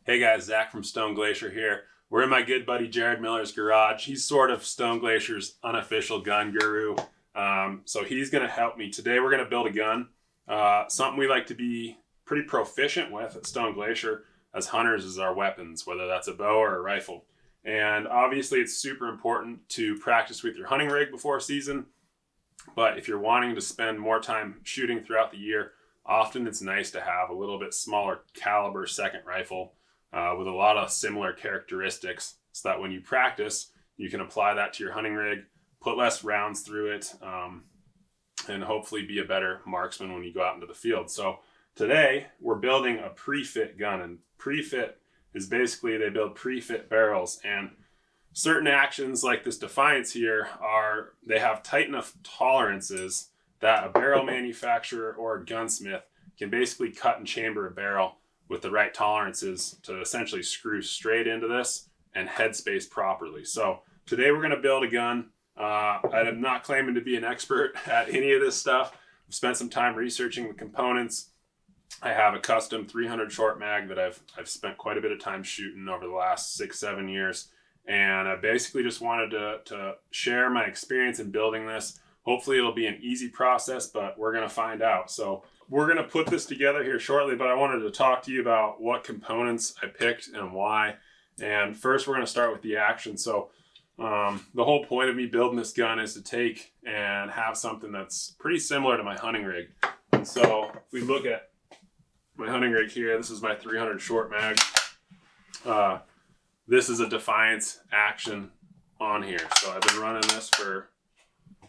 Hey guys, Zach from Stone Glacier here. We're in my good buddy Jared Miller's garage. He's sort of Stone Glacier's unofficial gun guru. So he's going to help me. Today we're going to build a gun. Something we like to be pretty proficient with at Stone Glacier as hunters is our weapons, whether that's a bow or a rifle. And obviously it's super important to practice with your hunting rig before season. But if you're wanting to spend more time shooting throughout the year, often it's nice to have a little bit smaller caliber second rifle with a lot of similar characteristics, so that when you practice, you can apply that to your hunting rig, put less rounds through it, and hopefully be a better marksman when you go out into the field. So today we're building a pre-fit gun, and pre-fit is basically they build pre-fit barrels, and certain actions like this Defiance here they have tight enough tolerances that a barrel manufacturer or a gunsmith can basically cut and chamber a barrel with the right tolerances to essentially screw straight into this and headspace properly. So today we're going to build a gun. I'm not claiming to be an expert at any of this stuff. I've spent some time researching the components. I have a custom 300 short mag that I've spent quite a bit of time shooting over the last 6-7 years. And I basically just wanted to share my experience in building this. Hopefully it'll be an easy process, but we're going to find out. So we're going to put this together here shortly, but I wanted to talk to you about what components I picked and why. And first we're going to start with the action. So the whole point of me building this gun is to take and have something that's pretty similar to my hunting rig. And so if we look at my hunting rig here, this is my 300 short mag. This is a Defiance action on here. So I've been running this for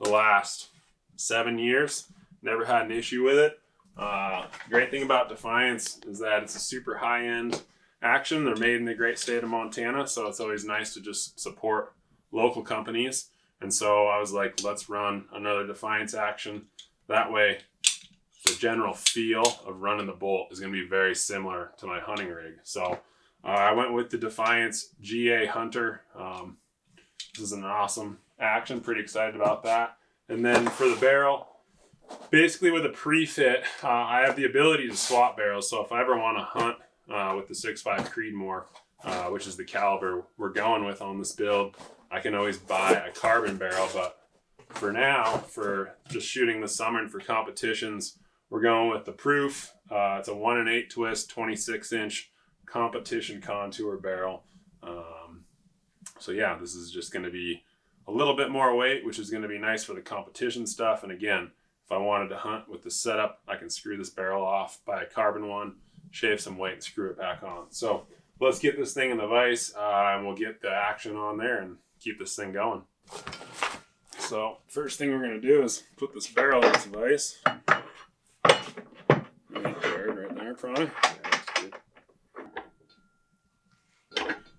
the last 7 years. Never had an issue with it. Great thing about Defiance is that it's a super high-end action. They're made in the great state of Montana, so it's always nice to just support local companies. And so I was like, let's run another Defiance action. That way, the general feel of running the bolt is going to be very similar to my hunting rig. So I went with the Defiance GA Hunter. This is an awesome action. Pretty excited about that. And then for the barrel, basically with a pre-fit, I have the ability to swap barrels. So if I ever want to hunt with the 6.5 Creedmoor, which is the caliber we're going with on this build, I can always buy a carbon barrel. But for now, for just shooting this summer and for competitions, we're going with the Proof. It's a 1 1/8 twist, 26-inch competition contour barrel. So yeah, this is just going to be a little bit more weight, which is going to be nice for the competition stuff. And again, if I wanted to hunt with the setup, I can screw this barrel off, buy a carbon one, shave some weight, and screw it back on. So let's get this thing in the vise, and we'll get the action on there and keep this thing going. So first thing we're going to do is put this barrel in its vise. Right there, probably.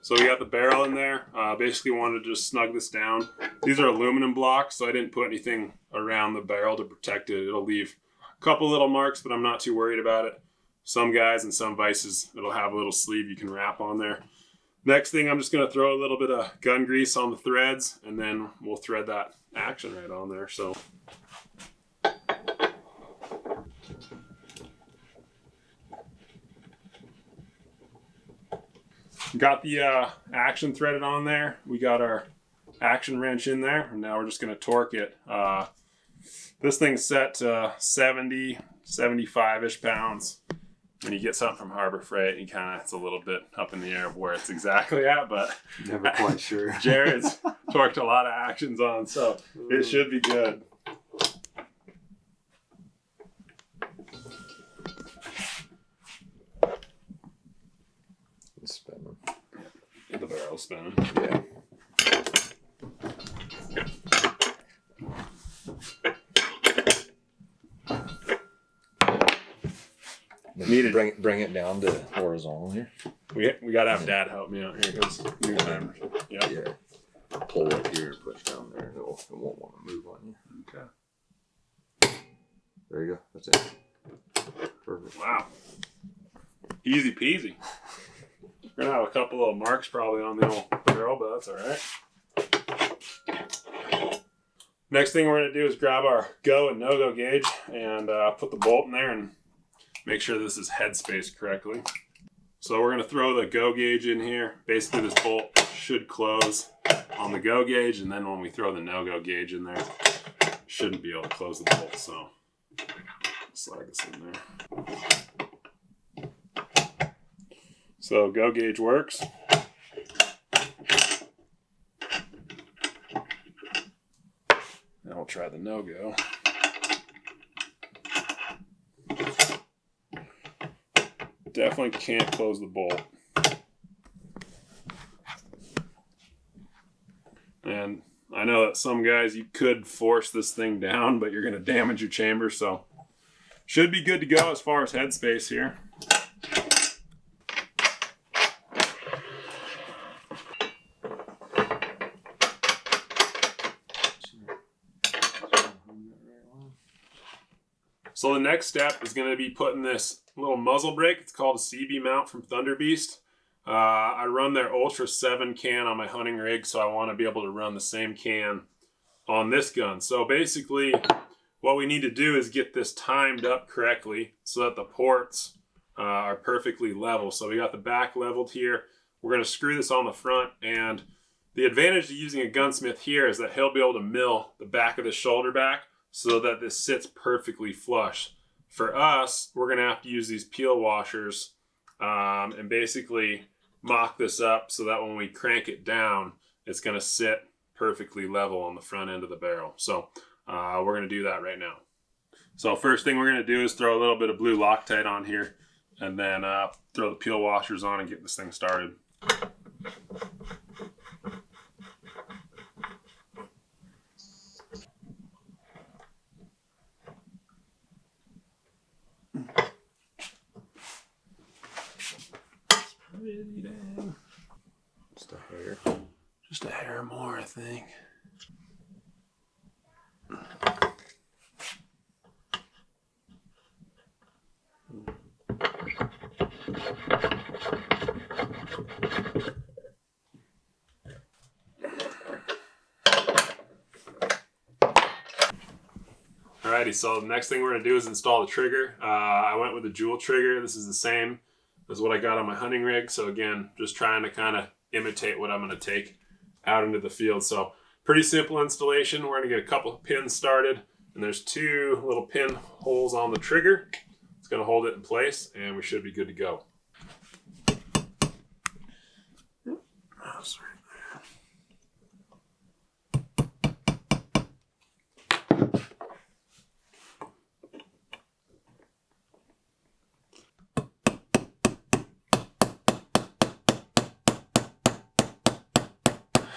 So we got the barrel in there. Basically wanted to just snug this down. These are aluminum blocks, so I didn't put anything around the barrel to protect it. It'll leave a couple little marks, but I'm not too worried about it. Some guys and some vices, it'll have a little sleeve you can wrap on there. Next thing, I'm just going to throw a little bit of gun grease on the threads, and then we'll thread that action right on there. So got the action threaded on there. We got our action wrench in there, and now we're just going to torque it. This thing's set to 70, 75-ish pounds. When you get something from Harbor Freight, it's a little bit up in the air of where it's exactly at, but never quite sure. Jared's torqued a lot of actions on, so it should be good. Spinning. The barrel's spinning. Yeah. Needed. Bring it down to horizontal here. We gotta have Dad help me out here because Yeah. Pull up here and push down there. It won't want to move on you. Okay. There you go. That's it. Perfect. Wow. Easy peasy. We're gonna have a couple little marks probably on the old barrel, but that's all right. Next thing we're gonna do is grab our go and no-go gauge and put the bolt in there and make sure this is head spaced correctly. So we're going to throw the go gauge in here. Basically this bolt should close on the go gauge, and then when we throw the no-go gauge in there, shouldn't be able to close the bolt. So slide this in there. So go gauge works. Now we'll try the no-go. Definitely can't close the bolt. And I know that some guys, you could force this thing down, but you're going to damage your chamber, so should be good to go as far as headspace here. So the next step is going to be putting this little muzzle brake. It's called a CB mount from Thunderbeast. I run their Ultra 7 can on my hunting rig, so I want to be able to run the same can on this gun. So basically, what we need to do is get this timed up correctly so that the ports are perfectly level. So we got the back leveled here. We're going to screw this on the front, and the advantage of using a gunsmith here is that he'll be able to mill the back of the shoulder back so that this sits perfectly flush. For us, we're going to have to use these peel washers and basically mock this up so that when we crank it down, it's going to sit perfectly level on the front end of the barrel. So we're going to do that right now. So first thing we're going to do is throw a little bit of blue Loctite on here, and then throw the peel washers on and get this thing started. Pretty dang. Just a hair. Just a hair more, I think. Alrighty, so the next thing we're going to do is install the trigger. I went with the Jewell Trigger. This is the same as what I got on my hunting rig. So again, just trying to kind of imitate what I'm going to take out into the field. So pretty simple installation. We're going to get a couple of pins started, and there's 2 little pin holes on the trigger. It's going to hold it in place, and we should be good to go. Oh, sorry.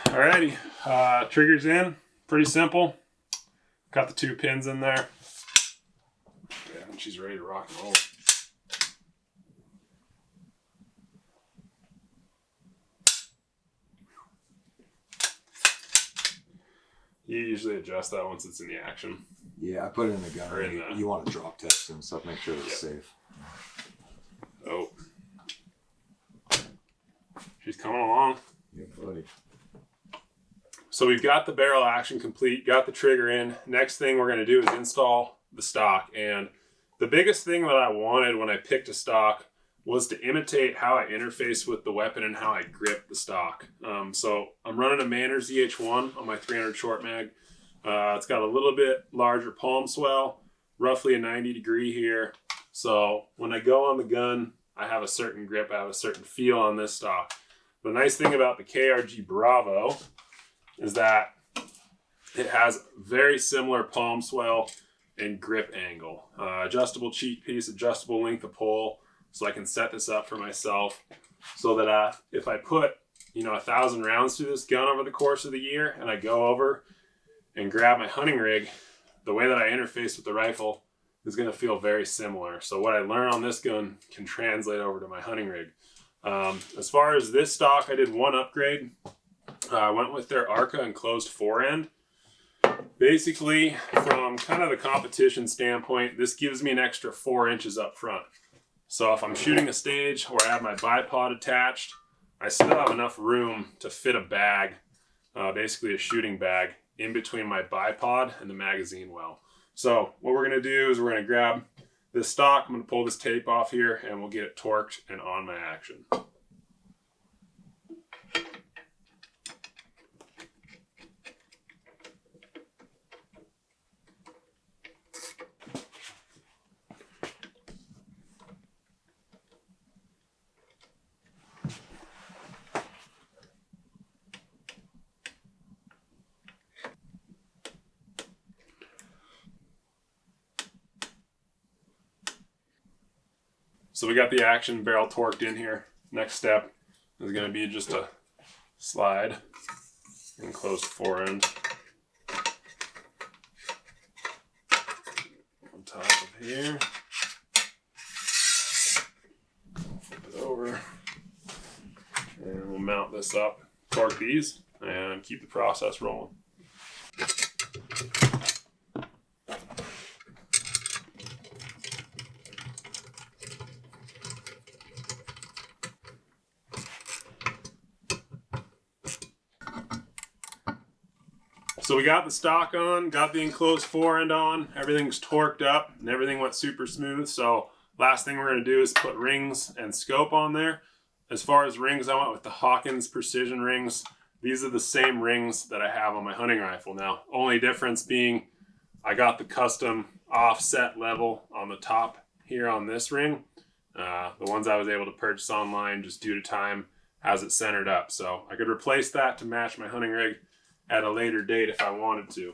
Alrighty, trigger's in, pretty simple. Got the 2 pins in there. Yeah, and she's ready to rock and roll. You usually adjust that once it's in the action. Yeah, I put it in the gun. Or in the... You want to drop test and stuff, make sure it's safe. Oh. She's coming along. Yeah, buddy. So we've got the barrel action complete, got the trigger in. Next thing we're going to do is install the stock. And the biggest thing that I wanted when I picked a stock was to imitate how I interface with the weapon and how I grip the stock. So I'm running a Manners EH1 on my 300 short mag. It's got a little bit larger palm swell, roughly a 90 degree here. So when I go on the gun, I have a certain grip, I have a certain feel on this stock. The nice thing about the KRG Bravo is that it has very similar palm swell and grip angle. Adjustable cheek piece, adjustable length of pole, so I can set this up for myself so that if I put 1,000 rounds through this gun over the course of the year and I go over and grab my hunting rig, the way that I interface with the rifle is going to feel very similar. So what I learn on this gun can translate over to my hunting rig. As far as this stock, I did one upgrade. I went with their ARCA Enclosed Foreend. Basically, from kind of the competition standpoint, this gives me an extra 4 inches up front. So if I'm shooting a stage where I have my bipod attached, I still have enough room to fit a bag, basically a shooting bag, in between my bipod and the magazine well. So what we're going to do is we're going to grab this stock, I'm going to pull this tape off here and we'll get it torqued and on my action. So we got the action barrel torqued in here. Next step is going to be just a slide enclosed forend on top of here. Flip it over and we'll mount this up, torque these, and keep the process rolling. So we got the stock on, got the enclosed forend on, everything's torqued up, and everything went super smooth. So last thing we're going to do is put rings and scope on there. As far as rings, I went with the Hawkins precision rings. These are the same rings that I have on my hunting rifle now. Only difference being I got the custom offset level on the top here on this ring. The ones I was able to purchase online just due to time has it centered up. So I could replace that to match my hunting rig at a later date if I wanted to.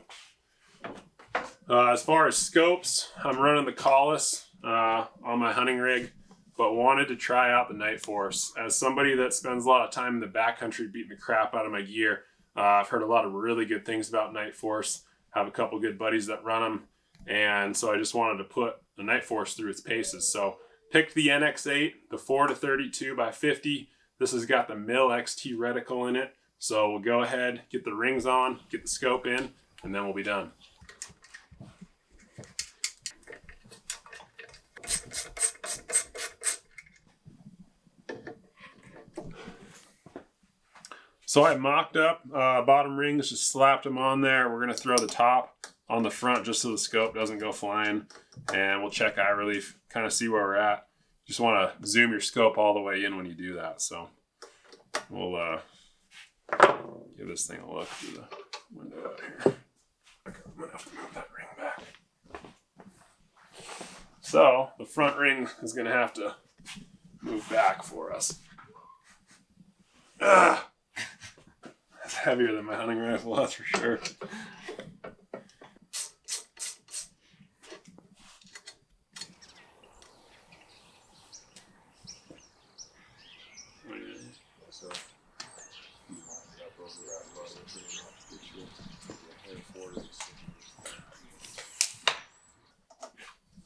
As far as scopes, I'm running the Collis on my hunting rig, but wanted to try out the Nightforce. As somebody that spends a lot of time in the backcountry beating the crap out of my gear, I've heard a lot of really good things about Nightforce. Have a couple good buddies that run them, and so I just wanted to put the Nightforce through its paces. So picked the NX8, the 4-32x50. This has got the Mill XT reticle in it. So we'll go ahead, get the rings on, get the scope in, and then we'll be done. So I mocked up bottom rings, just slapped them on there. We're going to throw the top on the front just so the scope doesn't go flying. And we'll check eye relief, kind of see where we're at. Just want to zoom your scope all the way in when you do that. So we'll give this thing a look through the window out here. I'm going to have to move that ring back. So the front ring is going to have to move back for us. It's heavier than my hunting rifle, that's for sure.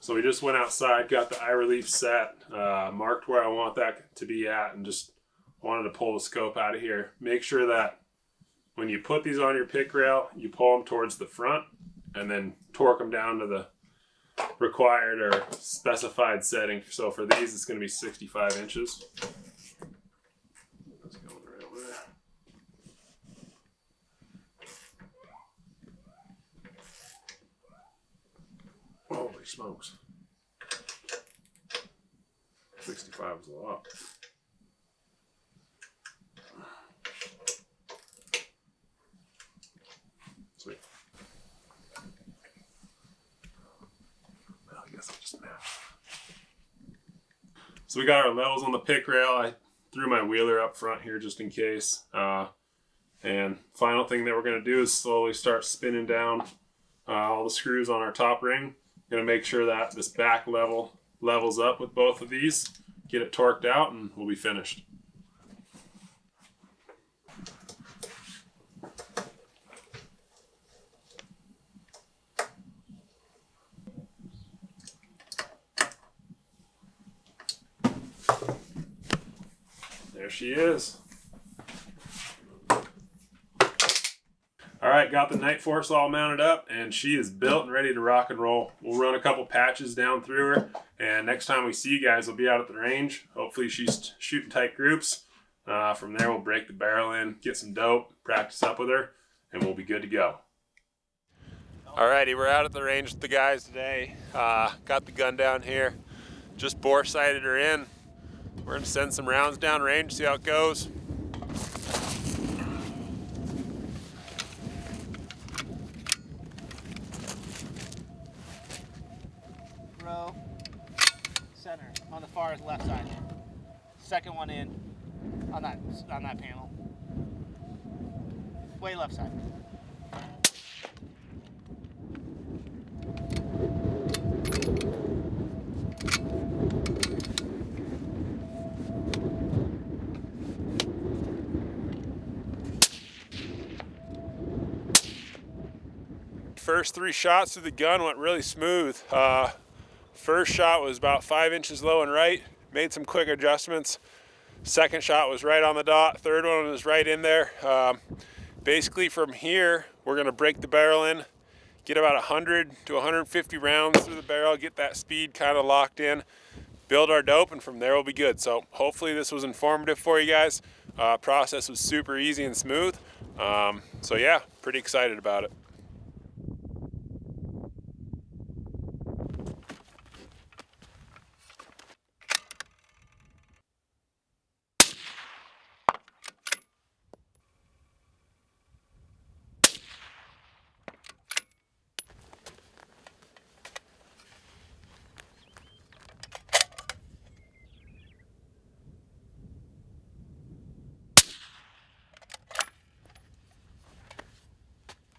So we just went outside, got the eye relief set, marked where I want that to be at, and just wanted to pull the scope out of here. Make sure that when you put these on your pick rail, you pull them towards the front and then torque them down to the required or specified setting. So for these, it's going to be 65 inches. That's going the right way. Holy smokes. 65 is a lot. Sweet. Well, I guess I'll just match. So we got our levels on the pick rail. I threw my wheeler up front here just in case. And final thing that we're going to do is slowly start spinning down all the screws on our top ring. Going to make sure that this back levels up with both of these. Get it torqued out and we'll be finished. There she is. All right, got the Nightforce all mounted up and she is built and ready to rock and roll. We'll run a couple patches down through her, and next time we see you guys, we'll be out at the range. Hopefully she's shooting tight groups. From there, we'll break the barrel in, get some dope, practice up with her, and we'll be good to go. Alrighty, we're out at the range with the guys today. Got the gun down here. Just bore sighted her in. We're gonna send some rounds down range, see how it goes. Row, center, on the far left side. Second one in, on that panel. Way left side. First 3 shots through the gun went really smooth. First shot was about 5 inches low and right. Made some quick adjustments. Second shot was right on the dot. Third one was right in there. Basically from here, we're gonna break the barrel in, get about 100 to 150 rounds through the barrel, get that speed kind of locked in, build our dope, and from there we'll be good. So hopefully this was informative for you guys. Process was super easy and smooth. So yeah, pretty excited about it.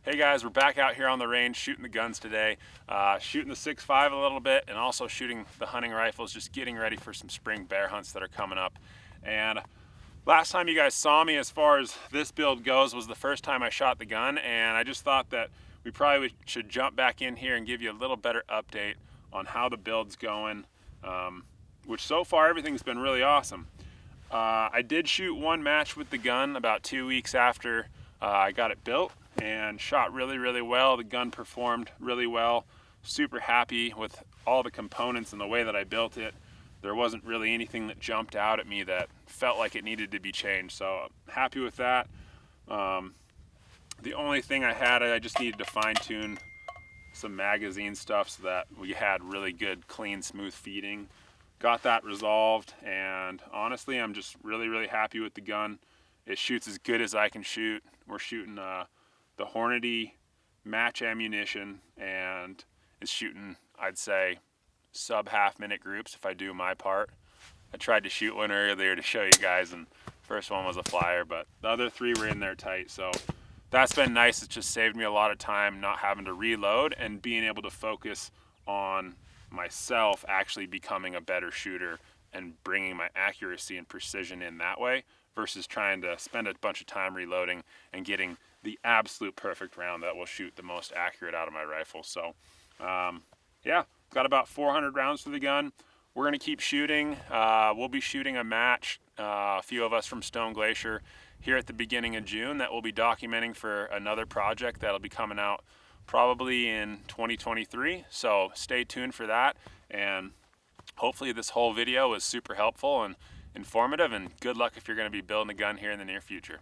Hey guys, we're back out here on the range shooting the guns today. Shooting the 6.5 a little bit and also shooting the hunting rifles, just getting ready for some spring bear hunts that are coming up. And last time you guys saw me as far as this build goes was the first time I shot the gun, and I just thought that we probably should jump back in here and give you a little better update on how the build's going, which so far everything's been really awesome. I did shoot one match with the gun about 2 weeks after I got it built, and shot really well. The gun performed really well. Super happy with all the components and the way that I built it. There wasn't really anything that jumped out at me that felt like it needed to be changed, so happy with that. The only thing I just needed to fine-tune some magazine stuff so that we had really good, clean, smooth feeding. Got that resolved, and honestly I'm just really happy with the gun. It shoots as good as I can shoot. We're shooting the Hornady match ammunition, and it's shooting, I'd say, sub half-minute groups if I do my part. I tried to shoot one earlier to show you guys, and first one was a flyer, but the other 3 were in there tight, so that's been nice. It's just saved me a lot of time not having to reload and being able to focus on myself actually becoming a better shooter and bringing my accuracy and precision in that way versus trying to spend a bunch of time reloading and getting the absolute perfect round that will shoot the most accurate out of my rifle. So yeah, got about 400 rounds through the gun. We're gonna keep shooting. We'll be shooting a match, a few of us from Stone Glacier, here at the beginning of June that we'll be documenting for another project that'll be coming out probably in 2023. So stay tuned for that, and hopefully this whole video was super helpful and informative, and good luck if you're gonna be building a gun here in the near future.